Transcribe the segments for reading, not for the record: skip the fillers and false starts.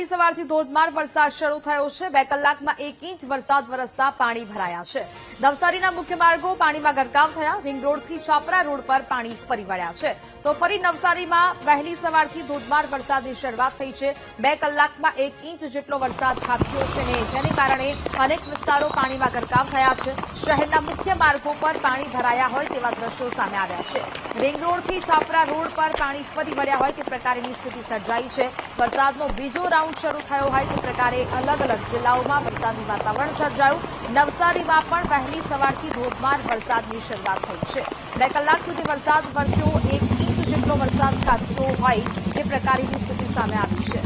સવારથી ધોધમાર વરસાદ શરૂ થયો છે। 2 કલાકમાં 1 ઇંચ વરસાદ વરસતા પાણી ભરાયા છે। નવસારીના મુખ્ય માર્ગો પાણીમાં ગરકાવ થયા। રિંગ રોડથી છાપરા રોડ પર પાણી ફરી વળ્યા છે। તો ફરી નવસારીમાં વહેલી સવારથી ધોધમાર વરસાદની શરૂઆત થઈ છે। 2 કલાકમાં 1 ઇંચ જેટલો વરસાદ ખાબક્યો છે ને જેને કારણે અનેક વિસ્તારો પાણીમાં ગરકાવ થયા છે। શહેરના મુખ્ય માર્ગો પર પાણી ભરાયા હોય તેવા દ્રશ્યો સામે આવ્યા છે। રિંગ રોડથી છાપરા રોડ પર પાણી ફરી વળ્યા હોય તે પ્રકારની સ્થિતિ સર્જાઈ છે। વરસાદનો બીજો રાઉન્ડ શરૂ થયો હોય તે પ્રકારે અલગ અલગ જિલ્લાઓમાં વરસાદી વાતાવરણ સર્જાયું। નવસારીમાં પણ વહેલી સવારથી ધોધમાર વરસાદની શરૂઆત થઈ છે। 2 કલાક સુધી વરસાદ વરસ્યો। 1 ઇંચ જેટલો વરસાદ ખાબક્યો હોય તે પ્રકારની સ્થિતિ સામે આવી છે।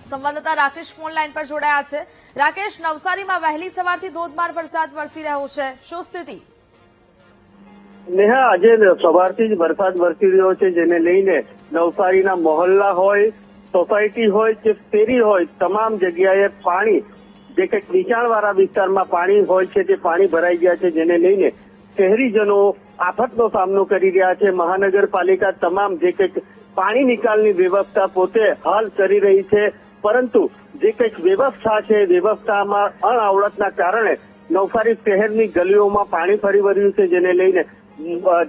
સંવાદદાતા રાકેશ ફોન લાઈન પર જોડાયા છે। રાકેશ, નવસારીમાં વહેલી સવારથી ધોધમાર વરસાદ વરસી રહ્યો છે, શું સ્થિતિ? નેહા, આજે સવારથી જ વરસાદ વરસી રહ્યો છે, જેને લઈને નવસારીના મોહલ્લા હોય, સોસાયટી હોય કે શેરી હોય, તમામ જગ્યાએ પાણી, જે કંઈક નીચાણવાળા વિસ્તારમાં પાણી હોય છે તે પાણી ભરાઈ ગયા છે, જેને લઈને શહેરીજનો આફતનો સામનો કરી રહ્યા છે। મહાનગરપાલિકા તમામ જે કંઈક પાણી નિકાલની વ્યવસ્થા પોતે હાલ કરી રહી છે, પરંતુ જે કંઈક વ્યવસ્થા છે વ્યવસ્થામાં અણઆવડતના કારણે નવસારી શહેરની ગલીઓમાં પાણી ફરી વળ્યું છે, જેને લઈને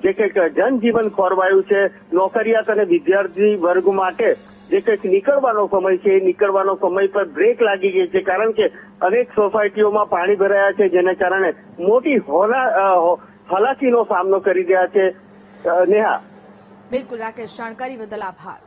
જે કંઈક જનજીવન ખોરવાયું છે। નોકરિયાત અને વિદ્યાર્થી વર્ગ માટે જે કંઈક નીકળવાનો સમય છે એ નીકળવાનો સમય પર બ્રેક લાગી ગઈ છે, કારણ કે અનેક સોસાયટીઓમાં પાણી ભરાયા છે, જેને કારણે મોટી હાલાકીનો સામનો કરી રહ્યા છે। નેહા, બિલકુલ રાકેશ, જાણકારી બદલ આભાર।